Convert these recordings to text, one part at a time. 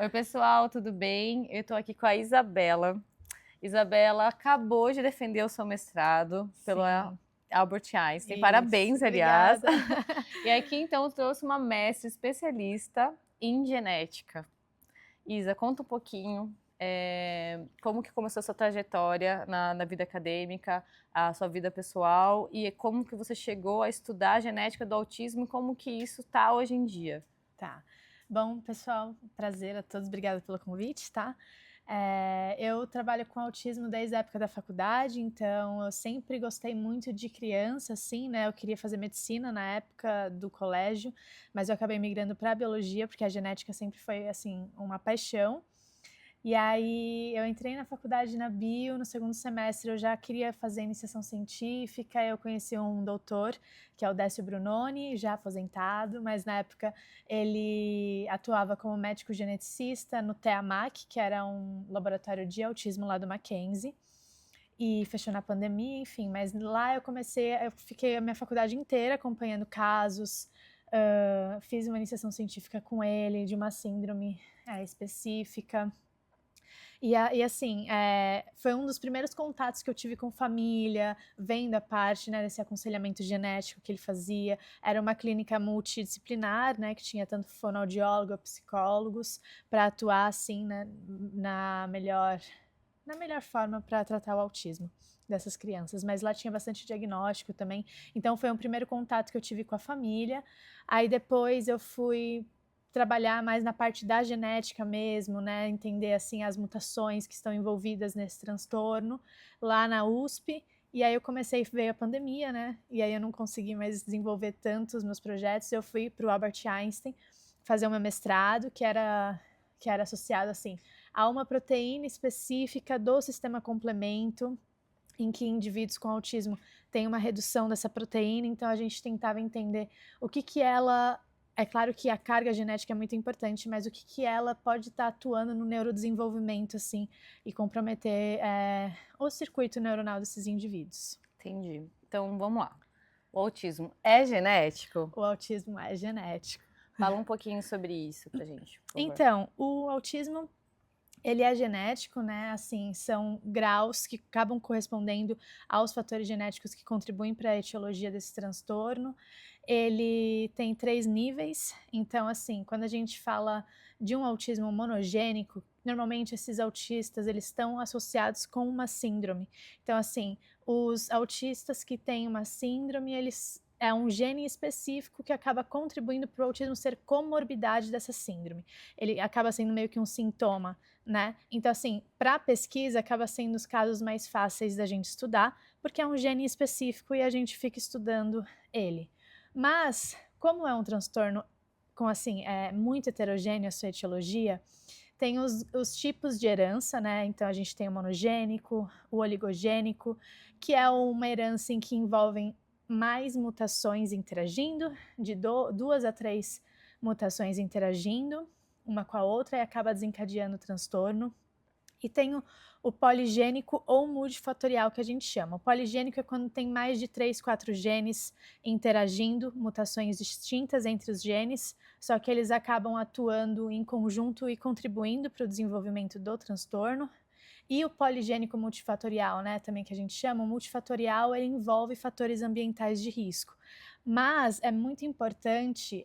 Oi, pessoal, tudo bem? Eu tô aqui com a Isabela. Isabela acabou de defender o seu mestrado pela Sim, Albert Einstein. isso. Parabéns, aliás. Obrigada. E aqui, então, eu trouxe uma mestre especialista em genética. Isa, conta um pouquinho como que começou a sua trajetória na vida acadêmica, a sua vida pessoal e como que você chegou a estudar a genética do autismo e como que isso está hoje em dia. Tá. Bom, pessoal, prazer a todos, obrigada pelo convite, tá? Eu trabalho com autismo desde a época da faculdade, então eu sempre gostei muito de criança, assim, né? Eu queria fazer medicina na época do colégio, mas eu acabei migrando para biologia, porque a genética sempre foi, assim, uma paixão. E aí eu entrei na faculdade na bio, no segundo semestre eu já queria fazer iniciação científica, eu conheci um doutor, que é o Décio Brunoni, já aposentado, mas na época ele atuava como médico geneticista no TEAMAC, que era um laboratório de autismo lá do Mackenzie, e fechou na pandemia, enfim, mas lá eu fiquei a minha faculdade inteira acompanhando casos, fiz uma iniciação científica com ele, de uma síndrome específica, e assim, foi um dos primeiros contatos que eu tive com família, vendo a parte, né, desse aconselhamento genético que ele fazia. Era uma clínica multidisciplinar, né, que tinha tanto fonoaudiólogo, psicólogos, para atuar, assim, né, na melhor forma para tratar o autismo dessas crianças, mas lá tinha bastante diagnóstico também, então foi um primeiro contato que eu tive com a família. Aí depois eu fui trabalhar mais na parte da genética mesmo, né, entender assim as mutações que estão envolvidas nesse transtorno lá na USP. E aí veio a pandemia, né, e aí eu não consegui mais desenvolver tanto os meus projetos, eu fui para o Albert Einstein fazer o meu mestrado, que era associado assim a uma proteína específica do sistema complemento, em que indivíduos com autismo têm uma redução dessa proteína, então a gente tentava entender o que ela. É claro que a carga genética é muito importante, mas o que ela pode estar atuando no neurodesenvolvimento, assim, e comprometer o circuito neuronal desses indivíduos. Entendi. Então, vamos lá. O autismo é genético? O autismo é genético. Fala um pouquinho sobre isso pra gente, por favor. Então, o autismo ele é genético, né? Assim, são graus que acabam correspondendo aos fatores genéticos que contribuem para a etiologia desse transtorno. Ele tem 3 níveis, então, assim, quando a gente fala de um autismo monogênico, normalmente esses autistas, eles estão associados com uma síndrome. Então, assim, os autistas que têm uma síndrome, eles é um gene específico que acaba contribuindo para o autismo ser comorbidade dessa síndrome. Ele acaba sendo meio que um sintoma, né? Então, assim, para a pesquisa, acaba sendo os casos mais fáceis da gente estudar, porque é um gene específico e a gente fica estudando ele. Mas, como é um transtorno com, assim, muito heterogêneo a sua etiologia, tem os tipos de herança, né? Então, a gente tem o monogênico, o oligogênico, que é uma herança em que envolvem mais mutações interagindo, de 2 a 3 mutações interagindo uma com a outra e acaba desencadeando o transtorno. E tem o poligênico ou multifatorial, que a gente chama. O poligênico é quando tem mais de 3, 4 genes interagindo, mutações distintas entre os genes, só que eles acabam atuando em conjunto e contribuindo para o desenvolvimento do transtorno. E o poligênico multifatorial, né, também que a gente chama, o multifatorial, ele envolve fatores ambientais de risco. Mas é muito importante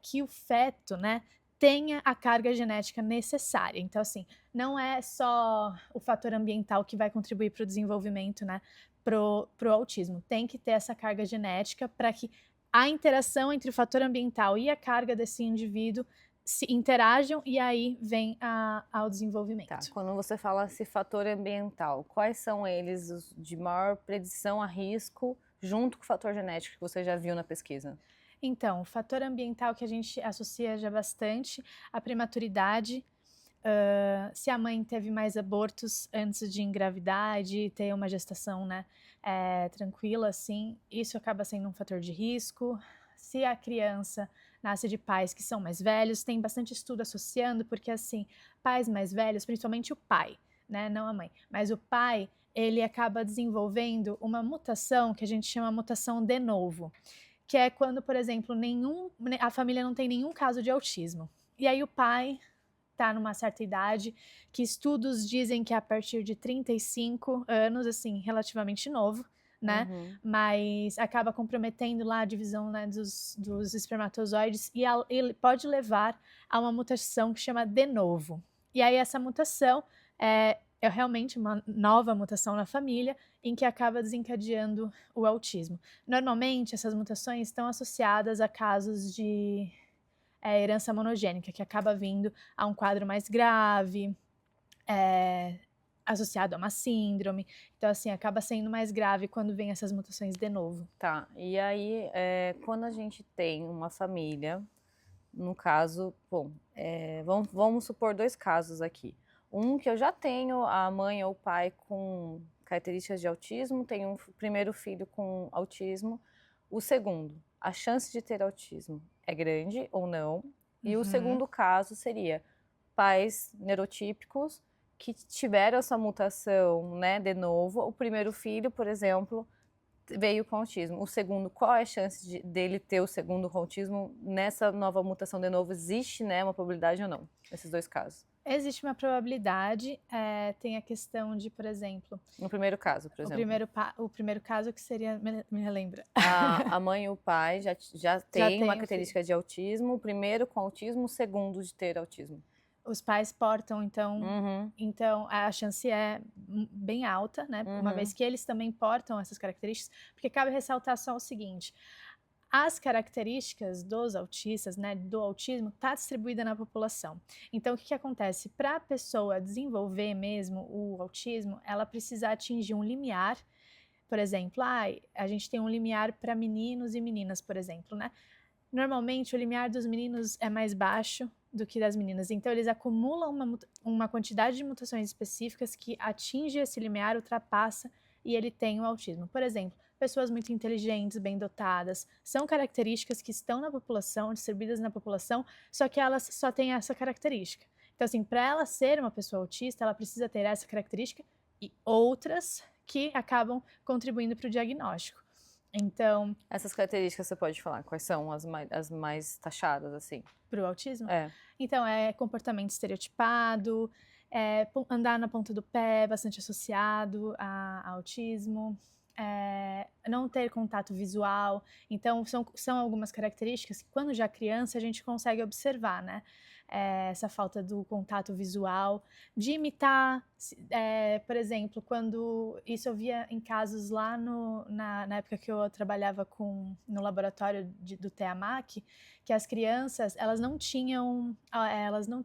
que o feto, né, tenha a carga genética necessária. Então, assim, não é só o fator ambiental que vai contribuir para o desenvolvimento, né, pro autismo. Tem que ter essa carga genética para que a interação entre o fator ambiental e a carga desse indivíduo se interajam e aí vem ao desenvolvimento. Tá, quando você fala esse fator ambiental, quais são eles os de maior predição a risco junto com o fator genético que você já viu na pesquisa? Então, o fator ambiental que a gente associa já bastante à prematuridade, se a mãe teve mais abortos antes de engravidar, de ter uma gestação, né, tranquila, assim, isso acaba sendo um fator de risco. Se a criança nasce de pais que são mais velhos, tem bastante estudo associando, porque assim, pais mais velhos, principalmente o pai, né, não a mãe, mas o pai, ele acaba desenvolvendo uma mutação que a gente chama mutação de novo, que é quando, por exemplo, a família não tem nenhum caso de autismo. E aí o pai tá numa certa idade, que estudos dizem que é a partir de 35 anos, assim, relativamente novo, né? Uhum. Mas acaba comprometendo lá a divisão, né, dos espermatozoides e ele pode levar a uma mutação que chama de novo. E aí essa mutação é realmente uma nova mutação na família em que acaba desencadeando o autismo. Normalmente, essas mutações estão associadas a casos de herança monogênica, que acaba vindo a um quadro mais grave, associado a uma síndrome. Então, assim, acaba sendo mais grave quando vem essas mutações de novo. Tá, e aí, quando a gente tem uma família, no caso, bom, vamos supor 2 casos aqui. Um que eu já tenho a mãe ou o pai com características de autismo, tenho um primeiro filho com autismo. O segundo, a chance de ter autismo é grande ou não? E o segundo caso seria pais neurotípicos que tiveram essa mutação, né, de novo. O primeiro filho, por exemplo, veio com autismo. O segundo, qual é a chance dele ter o segundo com autismo nessa nova mutação de novo? Existe, né, uma probabilidade ou não? Nesses 2 casos. Existe uma probabilidade, tem a questão de, por exemplo... No primeiro caso, por exemplo. O primeiro caso que seria... Me relembra. A mãe e o pai já têm uma tem característica de autismo. O primeiro com autismo, o segundo de ter autismo. Os pais portam, Uhum. então a chance é bem alta, né? Uma vez que eles também portam essas características, porque cabe ressaltar só o seguinte: as características dos autistas, né, do autismo, tá distribuída na população. Então, o que acontece? Para a pessoa desenvolver mesmo o autismo, ela precisa atingir um limiar. Por exemplo, a gente tem um limiar para meninos e meninas, por exemplo, né? Normalmente, o limiar dos meninos é mais baixo do que das meninas. Então, eles acumulam uma quantidade de mutações específicas que atinge esse limiar, ultrapassa, e ele tem o autismo. Por exemplo, pessoas muito inteligentes, bem dotadas, são características que estão na população, distribuídas na população, só que elas só têm essa característica. Então, assim, para ela ser uma pessoa autista, ela precisa ter essa característica e outras que acabam contribuindo para o diagnóstico. Então... Essas características você pode falar, quais são as mais taxadas, assim? Para o autismo? É. Então, comportamento estereotipado, andar na ponta do pé, bastante associado a autismo, não ter contato visual. Então, são algumas características que, quando já criança, a gente consegue observar, né? Essa falta do contato visual, de imitar, por exemplo, quando isso eu via em casos lá na época que eu trabalhava no laboratório do TEAMAC, que as crianças, elas não tinham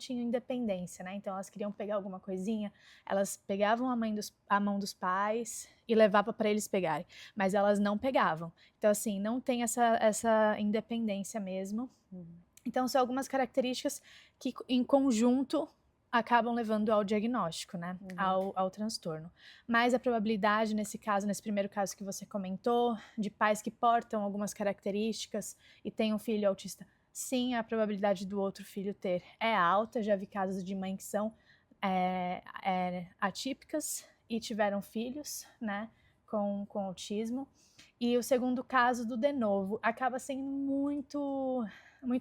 independência, né? Então, elas queriam pegar alguma coisinha, elas pegavam a mão dos pais e levavam para eles pegarem, mas elas não pegavam. Então, assim, não tem essa independência mesmo. Então, são algumas características que, em conjunto, acabam levando ao diagnóstico, né? Ao transtorno. Mas a probabilidade, nesse primeiro caso que você comentou, de pais que portam algumas características e têm um filho autista, sim, a probabilidade do outro filho ter é alta. Já vi casos de mães que são atípicas e tiveram filhos, né, com autismo. E o segundo caso do de novo acaba sendo muito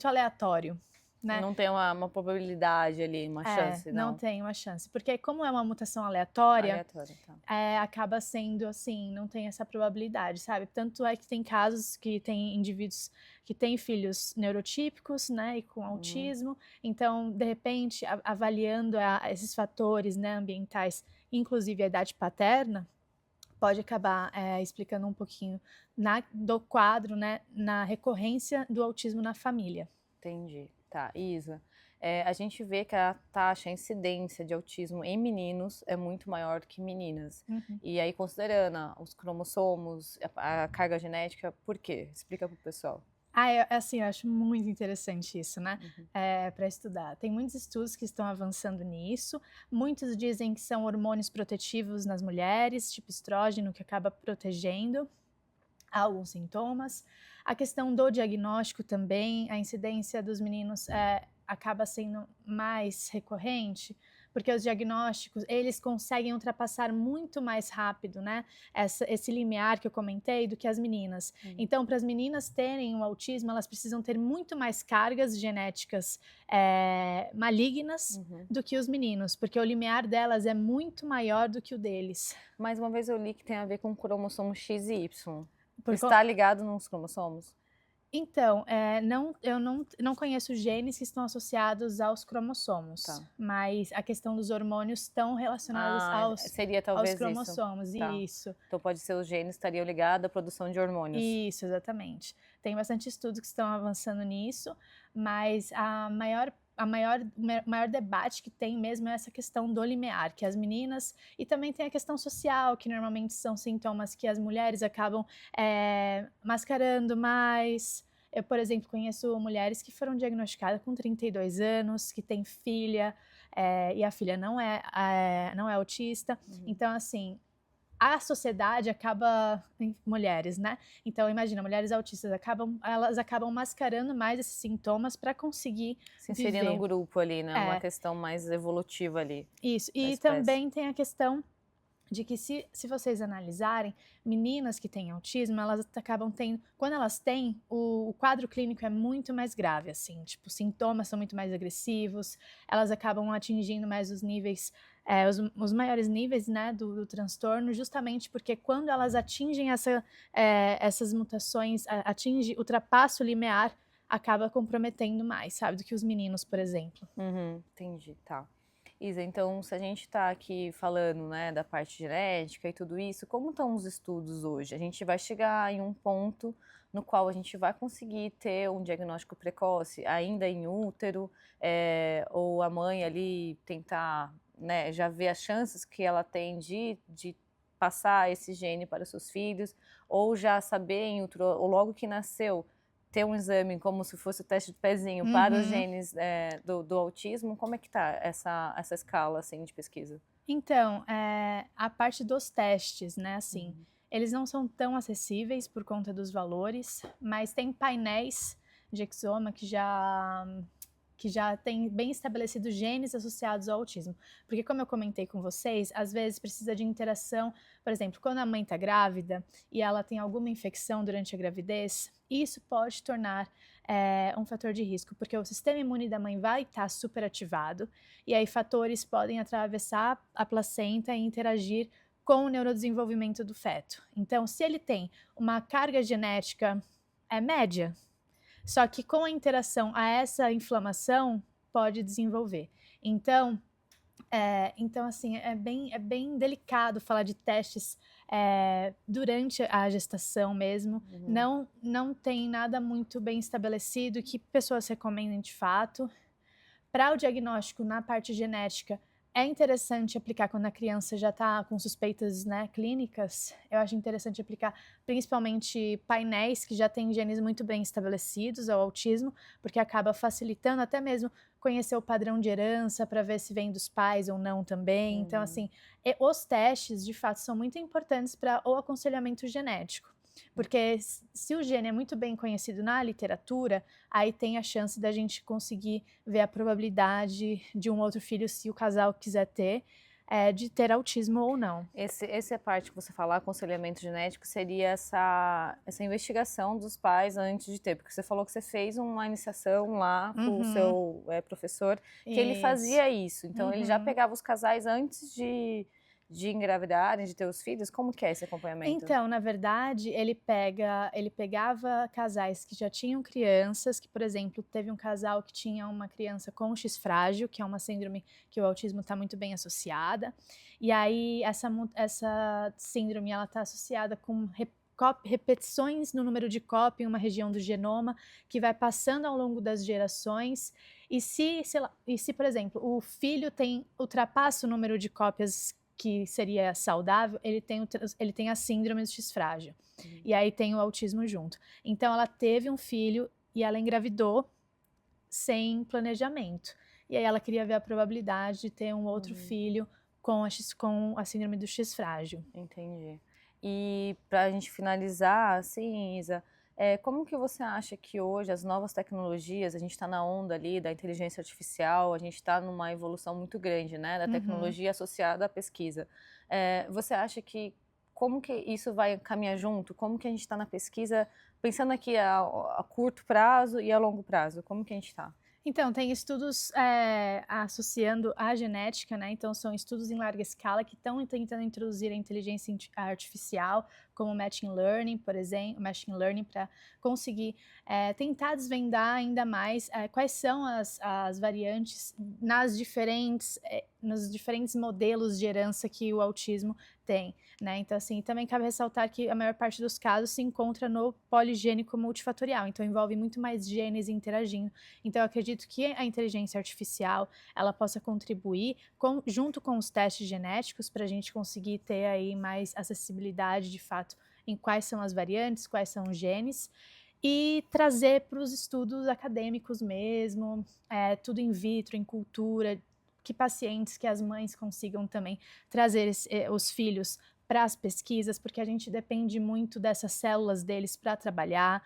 aleatório, né? Não tem uma probabilidade ali, uma chance, não? Não tem uma chance. Porque como é uma mutação aleatória, Tá. acaba sendo assim, não tem essa probabilidade, sabe? Tanto é que tem casos que tem indivíduos que têm filhos neurotípicos, né, e com autismo. Então, de repente, avaliando esses fatores, né, ambientais, inclusive a idade paterna, pode acabar explicando um pouquinho do quadro, né, na recorrência do autismo na família. Entendi. Tá, Isa, a gente vê que a incidência de autismo em meninos é muito maior que meninas. E aí, considerando os cromossomos, a carga genética, por quê? Explica pro pessoal. Eu acho muito interessante isso, né? Para estudar. Tem muitos estudos que estão avançando nisso. Muitos dizem que são hormônios protetivos nas mulheres, tipo estrógeno, que acaba protegendo alguns sintomas. A questão do diagnóstico também, a incidência dos meninos acaba sendo mais recorrente, porque os diagnósticos, eles conseguem ultrapassar muito mais rápido, né, esse limiar que eu comentei, do que as meninas. Então, para as meninas terem o autismo, elas precisam ter muito mais cargas genéticas malignas do que os meninos, porque o limiar delas é muito maior do que o deles. Mais uma vez eu li que tem a ver com cromossomo X e Y. Por Está ligado nos cromossomos? Então, eu não conheço genes que estão associados aos cromossomos, mas a questão dos hormônios estão relacionados seria aos talvez cromossomos, isso. Então pode ser os genes estariam ligados à produção de hormônios. Isso, exatamente. Tem bastante estudos que estão avançando nisso, mas o maior debate que tem mesmo é essa questão do limiar, que as meninas, e também tem a questão social, que normalmente são sintomas que as mulheres acabam mascarando mais. Eu, por exemplo, conheço mulheres que foram diagnosticadas com 32 anos, que têm filha, e a filha não é autista. Então, assim, a sociedade acaba, mulheres, né? Então, imagina, mulheres autistas elas acabam mascarando mais esses sintomas para conseguir se inserir no grupo ali, né? Uma questão mais evolutiva ali. Isso, e também tem a questão de que se vocês analisarem, meninas que têm autismo, elas acabam tendo, quando elas têm, o quadro clínico é muito mais grave, assim, tipo, os sintomas são muito mais agressivos, elas acabam atingindo mais os níveis, os maiores níveis, né, do transtorno, justamente porque quando elas atingem essas mutações, ultrapassa o limiar, acaba comprometendo mais, sabe, do que os meninos, por exemplo. Entendi, tá. Isa, então, se a gente está aqui falando, né, da parte genética e tudo isso, como estão os estudos hoje? A gente vai chegar em um ponto no qual a gente vai conseguir ter um diagnóstico precoce ainda em útero, ou a mãe ali tentar, né, já ver as chances que ela tem de passar esse gene para os seus filhos, ou já saber em útero, ou logo que nasceu, ter um exame como se fosse o teste de pezinho para os genes do autismo. Como é que está essa escala assim, de pesquisa? Então, a parte dos testes, né, assim, eles não são tão acessíveis por conta dos valores, mas tem painéis de exoma que já tem bem estabelecidos genes associados ao autismo. Porque, como eu comentei com vocês, às vezes precisa de interação, por exemplo, quando a mãe está grávida e ela tem alguma infecção durante a gravidez, isso pode tornar um fator de risco, porque o sistema imune da mãe vai estar superativado, e aí fatores podem atravessar a placenta e interagir com o neurodesenvolvimento do feto. Então, se ele tem uma carga genética média, só que com a interação a essa inflamação, pode desenvolver. Então assim, é bem delicado falar de testes durante a gestação mesmo. Não tem nada muito bem estabelecido que pessoas recomendem de fato. Para o diagnóstico na parte genética, é interessante aplicar quando a criança já está com suspeitas, né, clínicas. Eu acho interessante aplicar principalmente painéis que já têm genes muito bem estabelecidos ao autismo, porque acaba facilitando até mesmo conhecer o padrão de herança para ver se vem dos pais ou não também. Então, assim, os testes, de fato, são muito importantes para o aconselhamento genético. Porque se o gene é muito bem conhecido na literatura, aí tem a chance da gente conseguir ver a probabilidade de um outro filho, se o casal quiser ter, de ter autismo ou não. Essa parte que você fala, aconselhamento genético, seria essa investigação dos pais antes de ter, porque você falou que você fez uma iniciação lá com o seu professor, que ele fazia isso, então ele já pegava os casais antes de engravidarem, de ter os filhos. Como que é esse acompanhamento? Então, na verdade, ele pegava casais que já tinham crianças, que, por exemplo, teve um casal que tinha uma criança com X frágil, que é uma síndrome que o autismo está muito bem associada, e aí essa síndrome ela está associada com repetições no número de cópia em uma região do genoma, que vai passando ao longo das gerações, e se, por exemplo, o filho ultrapassa o número de cópias que seria saudável, ele tem a síndrome do X frágil. E aí tem o autismo junto. Então, ela teve um filho e ela engravidou sem planejamento. E aí ela queria ver a probabilidade de ter um outro filho com a síndrome do X frágil. Entendi. E para a gente finalizar, assim, Isa, Como que você acha que hoje as novas tecnologias, a gente está na onda ali da inteligência artificial, a gente está numa evolução muito grande, né, da Uhum. tecnologia associada à pesquisa. Você acha que como que isso vai caminhar junto? Como que a gente está na pesquisa, pensando aqui a curto prazo e a longo prazo? Como que a gente está? Então, tem estudos associando a genética, né? Então, são estudos em larga escala que estão tentando introduzir a inteligência artificial, como o machine learning, por exemplo, machine learning para conseguir tentar desvendar ainda mais quais são as variantes nos diferentes modelos de herança que o autismo tem, né? Então, assim, também cabe ressaltar que a maior parte dos casos se encontra no poligênico multifatorial, então envolve muito mais genes interagindo. Então, eu acredito que a inteligência artificial, ela possa contribuir junto com os testes genéticos para a gente conseguir ter aí mais acessibilidade, de fato, em quais são as variantes, quais são os genes, e trazer para os estudos acadêmicos mesmo, tudo in vitro, em cultura, que pacientes, que as mães consigam também trazer os filhos para as pesquisas, porque a gente depende muito dessas células deles para trabalhar.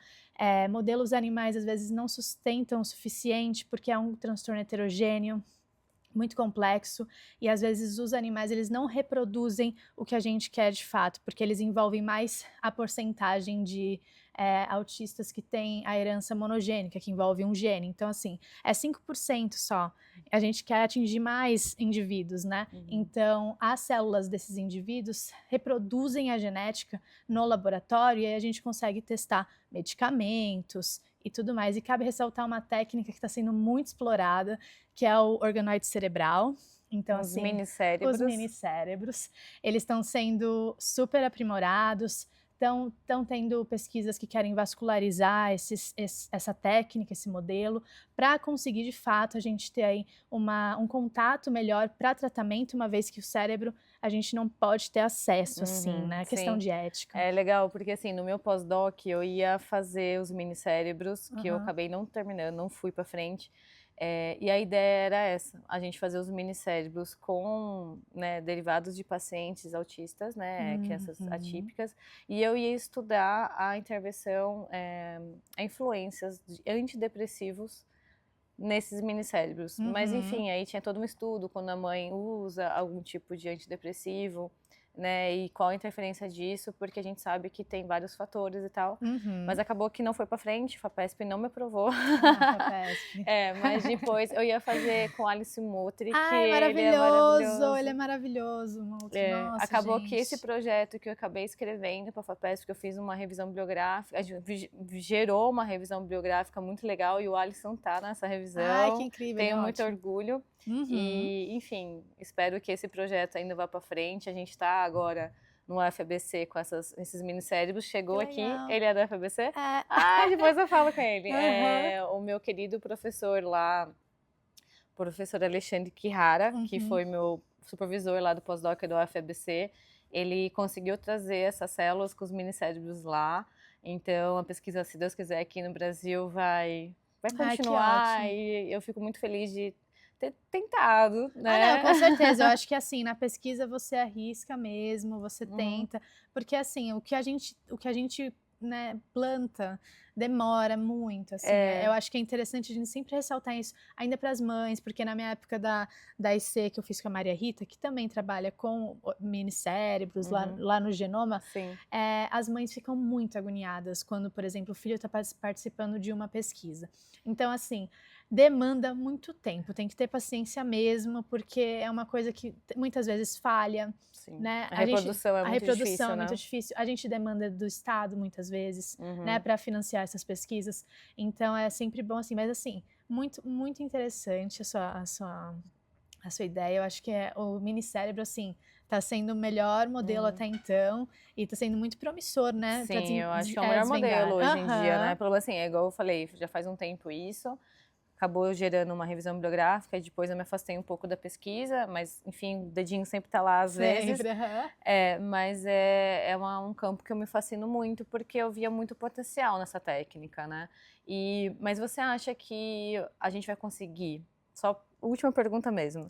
Modelos animais às vezes não sustentam o suficiente porque é um transtorno heterogêneo, muito complexo, e às vezes os animais eles não reproduzem o que a gente quer de fato, porque eles envolvem mais a porcentagem de autistas que têm a herança monogênica, que envolve um gene. Então, assim, é 5% só. A gente quer atingir mais indivíduos, né? Então, as células desses indivíduos reproduzem a genética no laboratório e aí a gente consegue testar medicamentos e tudo mais. E cabe ressaltar uma técnica que está sendo muito explorada, que é o organoide cerebral. Então, Os assim, minicérebros. os minicérebros, eles estão sendo super aprimorados, estão tendo pesquisas que querem vascularizar essa técnica, esse modelo, para conseguir, de fato, a gente ter aí um contato melhor para tratamento, uma vez que o cérebro a gente não pode ter acesso, assim, né? Questão Sim. de ética. É legal, porque assim, no meu pós-doc eu ia fazer os minicérebros, que eu acabei não terminando, não fui pra frente. E a ideia era essa, a gente fazer os minicérebros com, né, derivados de pacientes autistas, né, crianças atípicas, e eu ia estudar a intervenção, a influências de antidepressivos nesses minicérebros. Mas enfim, aí tinha todo um estudo quando a mãe usa algum tipo de antidepressivo, né, e qual a interferência disso, porque a gente sabe que tem vários fatores e tal, mas acabou que não foi pra frente, a FAPESP não me aprovou. FAPESP. Mas depois eu ia fazer com Alice Mutri, que Ai, ele é maravilhoso. ele é maravilhoso, Mutri, nossa, Acabou gente. que esse projeto que eu acabei escrevendo para a FAPESP, que eu fiz uma revisão bibliográfica, gerou uma revisão bibliográfica muito legal e o Alisson tá nessa revisão. Ai, que incrível, Tenho ele é muito ótimo. orgulho. E, enfim, espero que esse projeto ainda vá para frente. A gente está agora no UFABC com esses minicérebros. Chegou aqui, ele é do UFABC? Depois eu falo com ele. O meu querido professor lá, professor Alexandre Quirara, que foi meu supervisor lá do pós-doc do UFABC, ele conseguiu trazer essas células com os minicérebros lá. Então, a pesquisa, se Deus quiser, aqui no Brasil vai continuar. E eu fico muito feliz de ter tentado, né? Não, com certeza. Eu acho que assim, na pesquisa você arrisca mesmo, você tenta, porque assim, o que a gente né, planta demora muito, assim. Eu acho que é interessante a gente sempre ressaltar isso, ainda para as mães, porque na minha época da IC que eu fiz com a Maria Rita, que também trabalha com minicérebros lá no genoma, as mães ficam muito agoniadas quando, por exemplo, o filho está participando de uma pesquisa. Então, assim, demanda muito tempo, tem que ter paciência mesmo, porque é uma coisa que muitas vezes falha. Né? A reprodução é muito difícil, né? muito difícil. A gente demanda do Estado muitas vezes, né, para financiar essas pesquisas. Então é sempre bom assim, mas assim, muito, muito interessante a sua ideia. Eu acho que o minicérebro, assim, tá sendo o melhor modelo até então e tá sendo muito promissor, né? Sim, eu acho que é o melhor modelo hoje em dia, né? Pelo assim, é igual eu falei, já faz um tempo isso. Acabou gerando uma revisão bibliográfica e depois eu me afastei um pouco da pesquisa, mas enfim, o dedinho sempre tá lá às vezes. Mas é um campo que eu me fascino muito porque eu via muito potencial nessa técnica, né? Mas você acha que a gente vai conseguir, só última pergunta mesmo,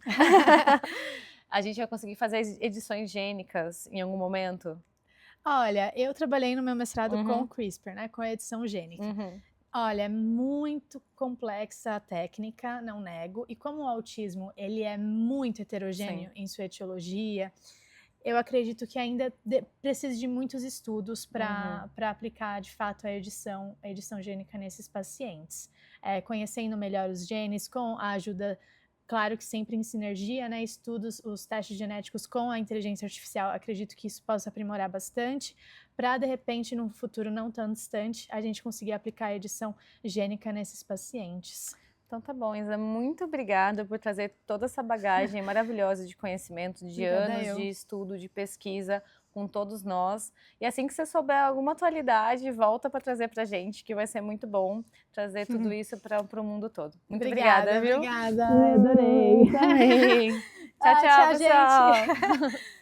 a gente vai conseguir fazer edições gênicas em algum momento? Olha, eu trabalhei no meu mestrado com Uhum. o CRISPR, né, com a edição gênica. Uhum. Olha, é muito complexa a técnica, não nego. E como o autismo ele é muito heterogêneo Sim. em sua etiologia, eu acredito que ainda precisa de muitos estudos Uhum. para aplicar de fato a edição gênica nesses pacientes. Conhecendo melhor os genes, com a ajuda, claro que sempre em sinergia, né? Estudos, os testes genéticos com a inteligência artificial, acredito que isso possa aprimorar bastante, para de repente, num futuro não tão distante, a gente conseguir aplicar a edição gênica nesses pacientes. Então tá bom, Isa, muito obrigada por trazer toda essa bagagem maravilhosa de conhecimento, de Obrigada anos de eu. estudo, de pesquisa com todos nós. E assim que você souber alguma atualidade, volta para trazer pra gente, que vai ser muito bom trazer tudo isso para o mundo todo. Muito obrigada, Obrigada, viu? obrigada. Ai, adorei. Também. Tchau, Ah, tchau, tchau, gente. pessoal.